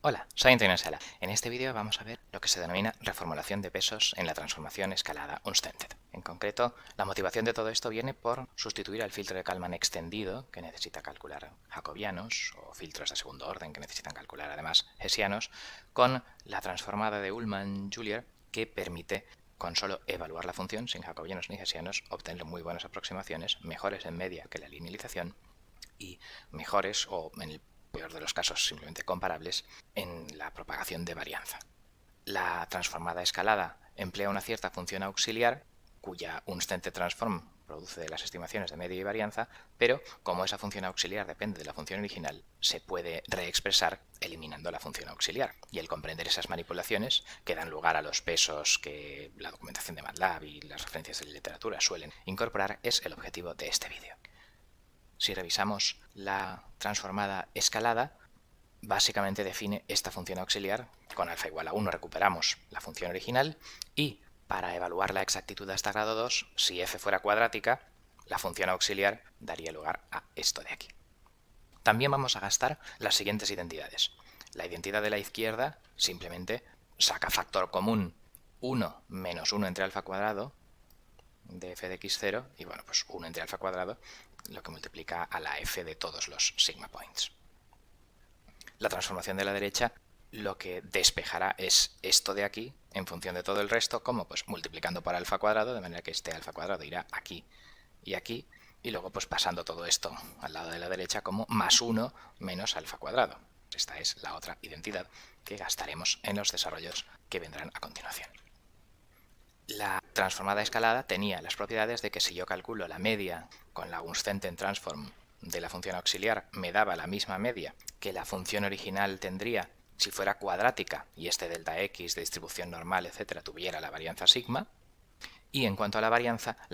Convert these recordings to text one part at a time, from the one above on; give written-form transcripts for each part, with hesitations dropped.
Hola, soy Antonio Sala. En este vídeo vamos a ver lo que se denomina reformulación de pesos en la transformación escalada Unstended. En concreto, la motivación de todo esto viene por sustituir al filtro de Kalman extendido, que necesita calcular jacobianos, o filtros de segundo orden que necesitan calcular además hessianos, con la transformada de Ullmann-Julier, que permite, con solo evaluar la función sin jacobianos ni hessianos, obtener muy buenas aproximaciones, mejores en media que la linealización y mejores, o en el peor de los casos simplemente comparables, en la propagación de varianza. La transformada escalada emplea una cierta función auxiliar cuya Unstended transform produce las estimaciones de media y varianza, pero como esa función auxiliar depende de la función original, se puede reexpresar eliminando la función auxiliar. Y el comprender esas manipulaciones que dan lugar a los pesos que la documentación de MATLAB y las referencias de la literatura suelen incorporar es el objetivo de este vídeo. Si revisamos la transformada escalada, básicamente define esta función auxiliar. Con alfa igual a 1 recuperamos la función original y para evaluar la exactitud hasta grado 2, si f fuera cuadrática, la función auxiliar daría lugar a esto de aquí. También vamos a gastar las siguientes identidades. La identidad de la izquierda simplemente saca factor común 1 menos 1 entre alfa cuadrado de f de x0 y bueno, pues 1 entre alfa cuadrado, lo que multiplica a la f de todos los sigma points. La transformación de la derecha lo que despejará es esto de aquí en función de todo el resto, como pues multiplicando por alfa cuadrado, de manera que este alfa cuadrado irá aquí y aquí, y luego pues pasando todo esto al lado de la derecha como más 1 menos alfa cuadrado. Esta es la otra identidad que gastaremos en los desarrollos que vendrán a continuación. La transformada escalada tenía las propiedades de que si yo calculo la media con la Unstended transform de la función auxiliar, me daba la misma media que la función original tendría si fuera cuadrática y este delta x de distribución normal, etcétera, tuviera la varianza sigma. Y en cuanto a la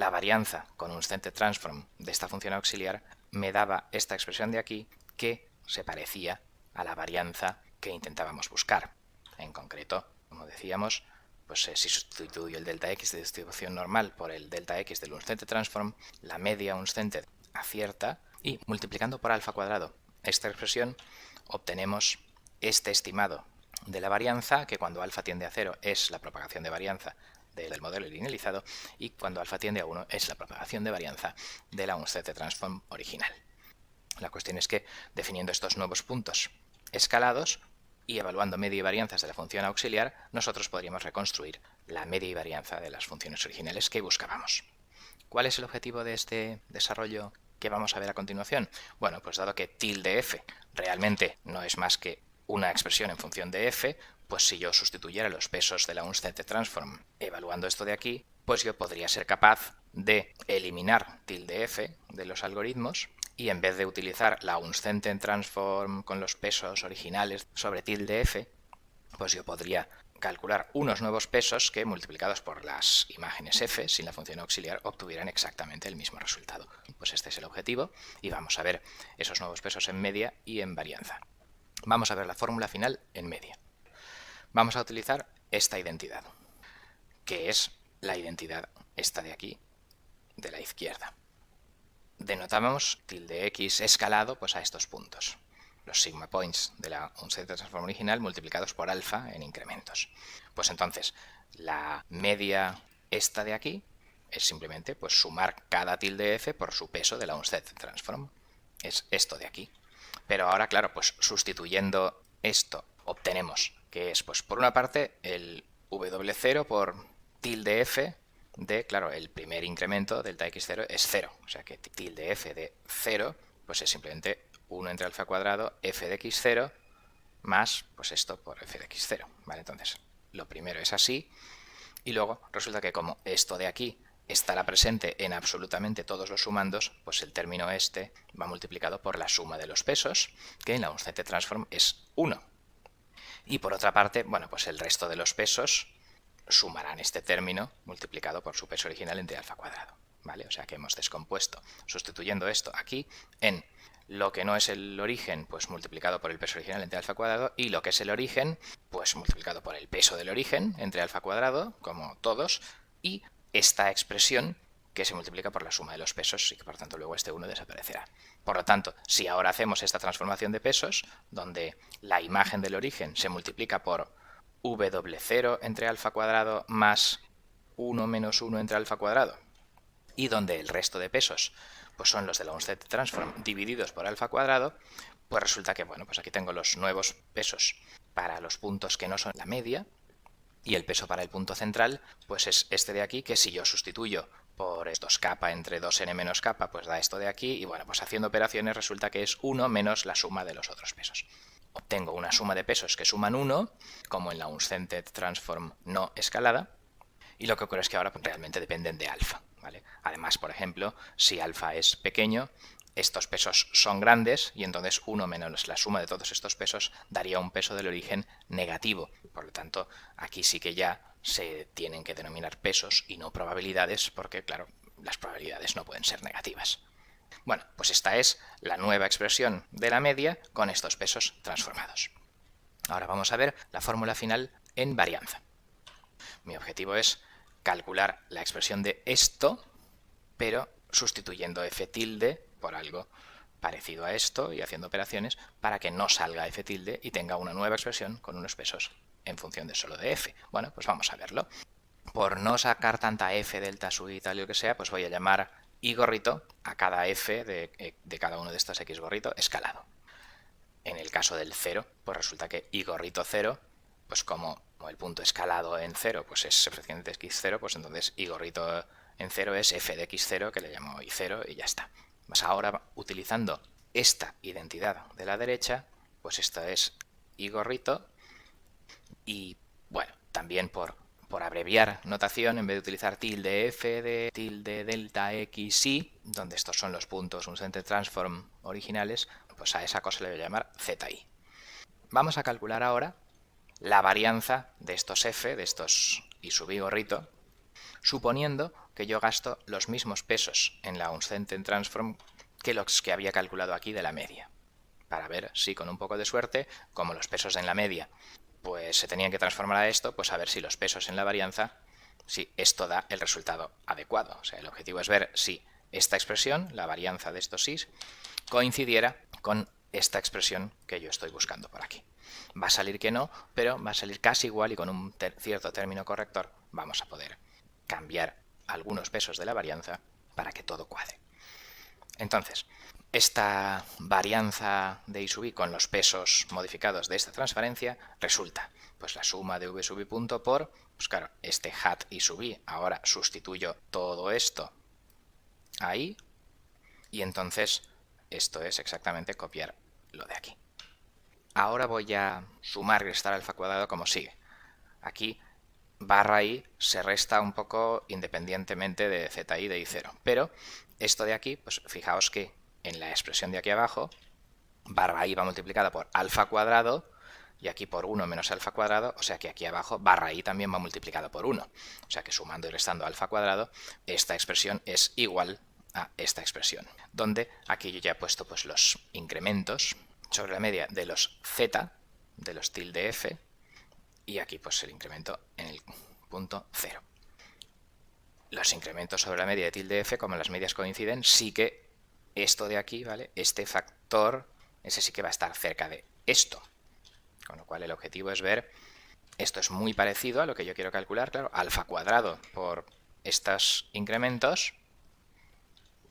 varianza con Unstended transform de esta función auxiliar me daba esta expresión de aquí que se parecía a la varianza que intentábamos buscar. En concreto, como decíamos, pues si sustituyo el delta x de distribución normal por el delta x del Unstended transform, la media Unstended acierta y multiplicando por alfa cuadrado esta expresión obtenemos este estimado de la varianza, que cuando alfa tiende a 0 es la propagación de varianza del modelo linealizado y cuando alfa tiende a 1 es la propagación de varianza de la Unstended transform original. La cuestión es que definiendo estos nuevos puntos escalados y evaluando media y varianzas de la función auxiliar, nosotros podríamos reconstruir la media y varianza de las funciones originales que buscábamos. ¿Cuál es el objetivo de este desarrollo que vamos a ver a continuación? Bueno, pues dado que tilde f realmente no es más que una expresión en función de f, pues si yo sustituyera los pesos de la Unstended transform evaluando esto de aquí, pues yo podría ser capaz de eliminar tilde f de los algoritmos y en vez de utilizar la Unstended transform con los pesos originales sobre tilde f, pues yo podría calcular unos nuevos pesos que multiplicados por las imágenes f sin la función auxiliar obtuvieran exactamente el mismo resultado. Pues este es el objetivo y vamos a ver esos nuevos pesos en media y en varianza. Vamos a ver la fórmula final en media. Vamos a utilizar esta identidad, que es la identidad esta de aquí, de la izquierda. Denotamos tilde x escalado pues a estos puntos, los sigma points de la Unstended transform original multiplicados por alfa en incrementos. Pues entonces, la media esta de aquí es simplemente pues sumar cada tilde f por su peso de la Unstended transform. Es esto de aquí. Pero ahora, claro, pues sustituyendo esto obtenemos que es, pues por una parte, el W0 por tilde f de, claro, el primer incremento delta x0 es 0. O sea que tilde f de 0 pues es simplemente 1 entre alfa cuadrado f de x0 más pues esto por f de x0. ¿Vale? Entonces, lo primero es así y luego resulta que como esto de aquí estará presente en absolutamente todos los sumandos, pues el término este va multiplicado por la suma de los pesos, que en la Unstended transform es 1. Y por otra parte, bueno, pues el resto de los pesos sumarán este término multiplicado por su peso original entre alfa cuadrado. ¿Vale? O sea que hemos descompuesto, sustituyendo esto aquí en lo que no es el origen, pues multiplicado por el peso original entre alfa cuadrado, y lo que es el origen, pues multiplicado por el peso del origen entre alfa cuadrado, como todos, y esta expresión que se multiplica por la suma de los pesos y que por tanto luego este 1 desaparecerá. Por lo tanto, si ahora hacemos esta transformación de pesos, donde la imagen del origen se multiplica por w0 entre alfa cuadrado más 1 menos 1 entre alfa cuadrado, y donde el resto de pesos pues son los de la Unstedt transform divididos por alfa cuadrado, pues resulta que, bueno, pues aquí tengo los nuevos pesos para los puntos que no son la media, y el peso para el punto central pues es este de aquí, que si yo sustituyo por 2k entre 2n menos k, pues da esto de aquí, y bueno, pues haciendo operaciones resulta que es 1 menos la suma de los otros pesos. Obtengo una suma de pesos que suman 1, como en la Unstedt transform no escalada, y lo que ocurre es que ahora pues, realmente dependen de alfa, ¿vale? Además, por ejemplo, si alfa es pequeño, estos pesos son grandes y entonces 1 menos la suma de todos estos pesos daría un peso del origen negativo. Por lo tanto, aquí sí que ya se tienen que denominar pesos y no probabilidades, porque claro, las probabilidades no pueden ser negativas. Bueno, pues esta es la nueva expresión de la media con estos pesos transformados. Ahora vamos a ver la fórmula final en varianza. Mi objetivo es calcular la expresión de esto, pero sustituyendo f tilde por algo parecido a esto y haciendo operaciones para que no salga f tilde y tenga una nueva expresión con unos pesos en función de solo de f. Bueno, pues vamos a verlo. Por no sacar tanta f, delta, sub y tal, lo que sea, pues voy a llamar y gorrito a cada f de cada uno de estos x gorrito escalado. En el caso del 0, pues resulta que y gorrito 0, pues como el punto escalado en 0 pues es precisamente x0, pues entonces y gorrito en 0 es f de x0, que le llamo y0, y ya está. Pues ahora, utilizando esta identidad de la derecha, pues esto es y gorrito, y bueno, también por abreviar notación, en vez de utilizar tilde f de tilde delta x y, donde estos son los puntos Unstedt transform originales, pues a esa cosa le voy a llamar zi. Vamos a calcular ahora la varianza de estos f, de estos y sub y gorrito, suponiendo que yo gasto los mismos pesos en la Unstedt transform que los que había calculado aquí de la media, para ver si con un poco de suerte, como los pesos en la media pues se tenían que transformar a esto, pues a ver si los pesos en la varianza, si esto da el resultado adecuado. O sea, el objetivo es ver si esta expresión, la varianza de estos sís, coincidiera con esta expresión que yo estoy buscando por aquí. Va a salir que no, pero va a salir casi igual y con un cierto término corrector vamos a poder cambiar algunos pesos de la varianza para que todo cuadre. Entonces, esta varianza de I sub i con los pesos modificados de esta transferencia resulta pues la suma de v sub i punto por, pues claro, este hat I sub i, ahora sustituyo todo esto ahí y entonces esto es exactamente copiar lo de aquí. Ahora voy a sumar y restar alfa cuadrado como sigue. Aquí barra i se resta un poco independientemente de zi de i0, pero esto de aquí, pues fijaos que en la expresión de aquí abajo, barra i va multiplicada por alfa cuadrado y aquí por 1 menos alfa cuadrado, o sea que aquí abajo barra i también va multiplicado por 1. O sea que sumando y restando alfa cuadrado, esta expresión es igual a esta expresión, donde aquí yo ya he puesto pues los incrementos sobre la media de los z, de los tilde f, y aquí pues el incremento en el punto 0. Los incrementos sobre la media de tilde f, como las medias coinciden, sí que esto de aquí, ¿vale? Este factor, ese sí que va a estar cerca de esto. Con lo cual el objetivo es ver, esto es muy parecido a lo que yo quiero calcular, claro, alfa cuadrado por estos incrementos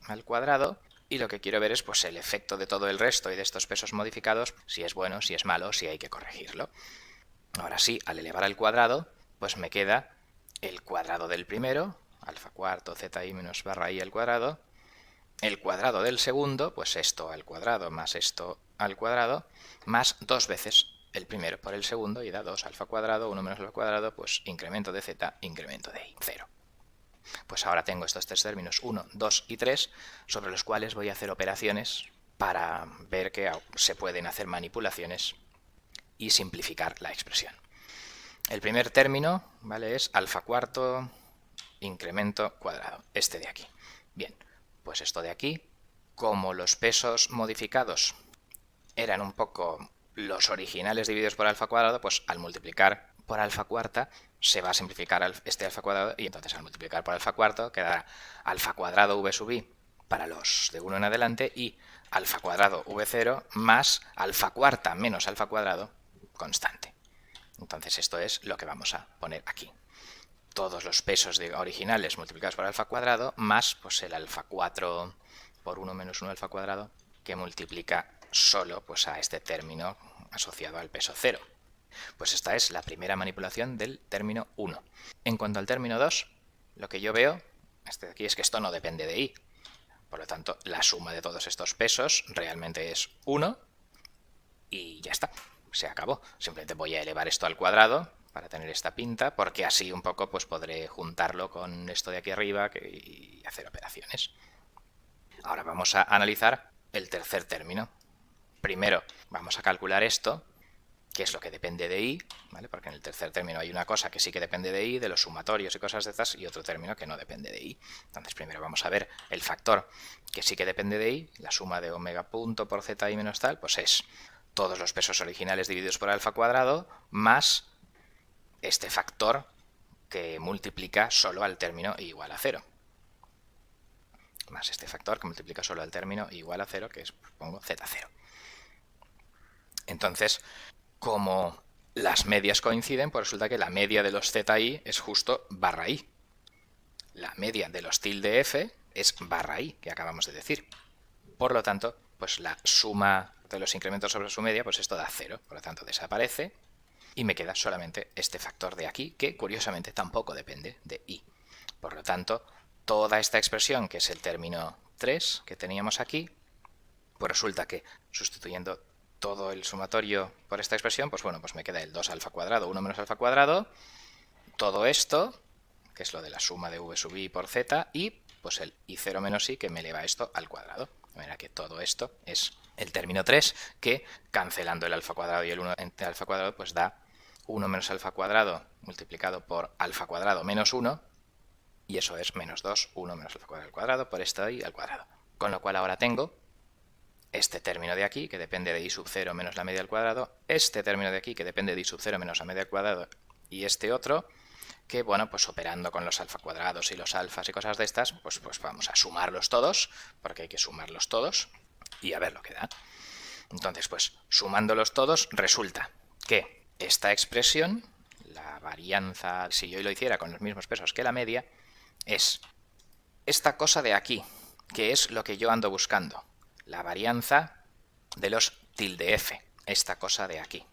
al cuadrado, y lo que quiero ver es pues el efecto de todo el resto y de estos pesos modificados, si es bueno, si es malo, si hay que corregirlo. Ahora sí, al elevar al cuadrado, pues me queda el cuadrado del primero, alfa cuarto zi menos barra i al cuadrado, el cuadrado del segundo, pues esto al cuadrado más esto al cuadrado, más dos veces el primero por el segundo y da 2 alfa cuadrado, 1 menos alfa cuadrado, pues incremento de z, incremento de i, 0. Pues ahora tengo estos tres términos, 1, 2 y 3, sobre los cuales voy a hacer operaciones para ver que se pueden hacer manipulaciones y simplificar la expresión. El primer término, ¿vale?, es alfa cuarto incremento cuadrado, este de aquí. Bien, pues esto de aquí, como los pesos modificados eran un poco los originales divididos por alfa cuadrado, pues al multiplicar por alfa cuarta se va a simplificar este alfa cuadrado y entonces al multiplicar por alfa cuarto quedará alfa cuadrado v sub i para los de 1 en adelante y alfa cuadrado v0 más alfa cuarta menos alfa cuadrado constante. Entonces esto es lo que vamos a poner aquí. Todos los pesos originales multiplicados por alfa cuadrado más pues el alfa 4 por 1 menos 1 alfa cuadrado que multiplica solo pues a este término asociado al peso 0. Pues esta es la primera manipulación del término 1. En cuanto al término 2, lo que yo veo de aquí es que esto no depende de i. Por lo tanto, la suma de todos estos pesos realmente es 1 y ya está, se acabó. Simplemente voy a elevar esto al cuadrado para tener esta pinta, porque así un poco pues podré juntarlo con esto de aquí arriba y hacer operaciones. Ahora vamos a analizar el tercer término. Primero vamos a calcular esto, que es lo que depende de i, ¿vale? Porque en el tercer término hay una cosa que sí que depende de i, de los sumatorios y cosas de estas, y otro término que no depende de i. Entonces primero vamos a ver el factor que sí que depende de i, la suma de omega punto por zeta i menos tal, pues es todos los pesos originales divididos por alfa cuadrado más este factor que multiplica solo al término igual a 0. Más este factor que multiplica solo al término igual a 0, que es, pongo, z0. Entonces, como las medias coinciden, pues resulta que la media de los zi es justo barra i. La media de los tilde f es barra i, que acabamos de decir. Por lo tanto, pues la suma de los incrementos sobre su media, pues esto da 0. Por lo tanto, desaparece y me queda solamente este factor de aquí, que curiosamente tampoco depende de i. Por lo tanto, toda esta expresión, que es el término 3 que teníamos aquí, pues resulta que sustituyendo todo el sumatorio por esta expresión, pues bueno, pues me queda el 2 alfa cuadrado, 1 menos alfa cuadrado, todo esto, que es lo de la suma de v sub i por z, y pues el i0 menos i, que me eleva esto al cuadrado. De manera que todo esto es el término 3, que cancelando el alfa cuadrado y el 1 entre alfa cuadrado, pues da 1 menos alfa cuadrado multiplicado por alfa cuadrado menos 1, y eso es menos 2, 1 menos alfa cuadrado al cuadrado, por esto i al cuadrado. Con lo cual ahora tengo este término de aquí, que depende de i sub 0 menos la media al cuadrado, este término de aquí, que depende de i sub 0 menos la media al cuadrado, y este otro, que bueno, pues operando con los alfa cuadrados y los alfas y cosas de estas, pues vamos a sumarlos todos, porque hay que sumarlos todos, y a ver lo que da. Entonces, pues sumándolos todos, resulta que esta expresión, la varianza, si yo lo hiciera con los mismos pesos que la media, es esta cosa de aquí, que es lo que yo ando buscando. La varianza de los tilde f, esta cosa de aquí,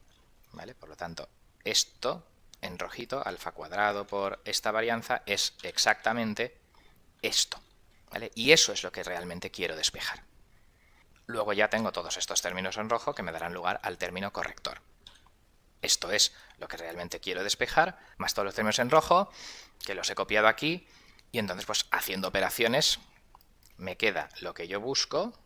¿vale? Por lo tanto, esto en rojito, alfa cuadrado por esta varianza, es exactamente esto, ¿vale? Y eso es lo que realmente quiero despejar. Luego ya tengo todos estos términos en rojo que me darán lugar al término corrector. Esto es lo que realmente quiero despejar, más todos los términos en rojo, que los he copiado aquí, y entonces pues haciendo operaciones me queda lo que yo busco,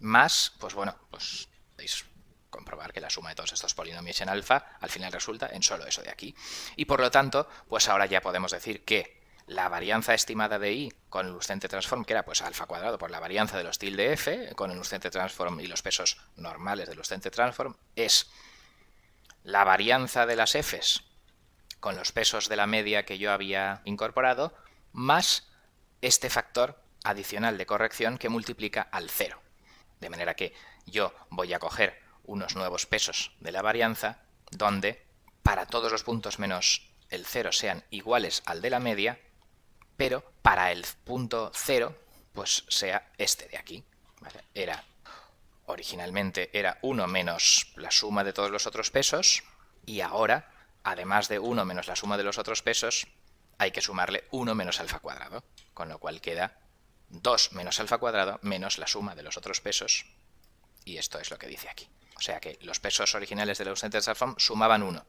más, pues bueno, pues podéis comprobar que la suma de todos estos polinomios en alfa al final resulta en solo eso de aquí. Y por lo tanto, pues ahora ya podemos decir que la varianza estimada de i con el Lustente transform, que era pues alfa cuadrado por la varianza de los tilde f con el Lustente transform y los pesos normales del Lustente transform, es la varianza de las f's con los pesos de la media que yo había incorporado, más este factor adicional de corrección que multiplica al 0. De manera que yo voy a coger unos nuevos pesos de la varianza donde para todos los puntos menos el 0 sean iguales al de la media, pero para el punto 0 pues sea este de aquí, ¿vale? Originalmente era 1 menos la suma de todos los otros pesos, y ahora, además de 1 menos la suma de los otros pesos, hay que sumarle 1 menos alfa cuadrado, con lo cual queda 2 menos alfa cuadrado menos la suma de los otros pesos, y esto es lo que dice aquí. O sea que los pesos originales de la Lustente transform sumaban 1.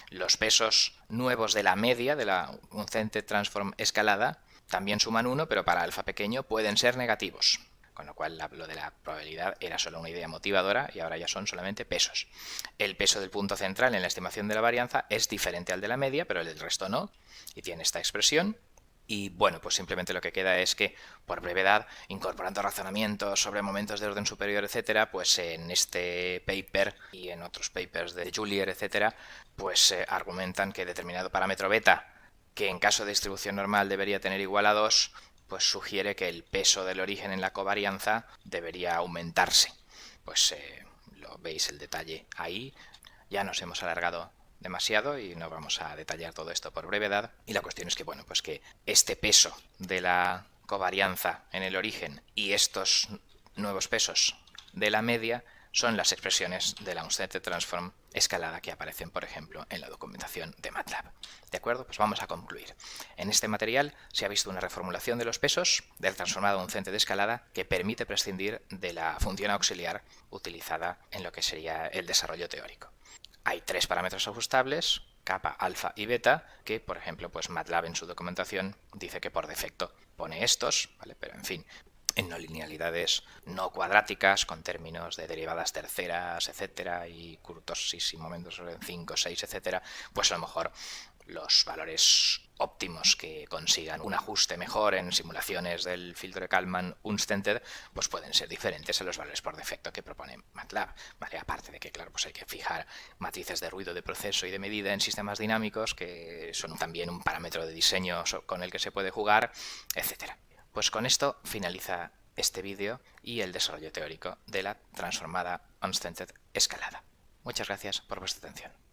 Los pesos nuevos de la media de la Lustente transform escalada también suman 1, pero para alfa pequeño pueden ser negativos. Con lo cual lo de la probabilidad era solo una idea motivadora y ahora ya son solamente pesos. El peso del punto central en la estimación de la varianza es diferente al de la media, pero el del resto no, y tiene esta expresión. Y bueno, pues simplemente lo que queda es que, por brevedad, incorporando razonamientos sobre momentos de orden superior, etcétera, pues en este paper y en otros papers de Julier, etcétera, pues argumentan que determinado parámetro beta, que en caso de distribución normal debería tener igual a 2, pues sugiere que el peso del origen en la covarianza debería aumentarse. Pues lo veis el detalle ahí. Ya nos hemos alargado demasiado y no vamos a detallar todo esto por brevedad. Y la cuestión es que, bueno, pues que este peso de la covarianza en el origen y estos nuevos pesos de la media son las expresiones de la Unstandard Transform escalada que aparecen, por ejemplo, en la documentación de MATLAB. ¿De acuerdo? Pues vamos a concluir. En este material se ha visto una reformulación de los pesos del transformado Unstandard de escalada que permite prescindir de la función auxiliar utilizada en lo que sería el desarrollo teórico. Hay 3 parámetros ajustables, kappa, alfa y beta, que, por ejemplo, pues MATLAB en su documentación dice que por defecto pone estos, ¿vale? Pero en fin, en no linealidades no cuadráticas, con términos de derivadas terceras, etcétera, y kurtosis y momentos en 5, 6, etcétera, pues a lo mejor los valores óptimos que consigan un ajuste mejor en simulaciones del filtro de Kalman-Unstandard, pues pueden ser diferentes a los valores por defecto que propone MATLAB, ¿vale? Aparte de que, claro, pues hay que fijar matrices de ruido de proceso y de medida en sistemas dinámicos, que son también un parámetro de diseño con el que se puede jugar, etcétera. Pues con esto finaliza este vídeo y el desarrollo teórico de la transformada Unstandard escalada. Muchas gracias por vuestra atención.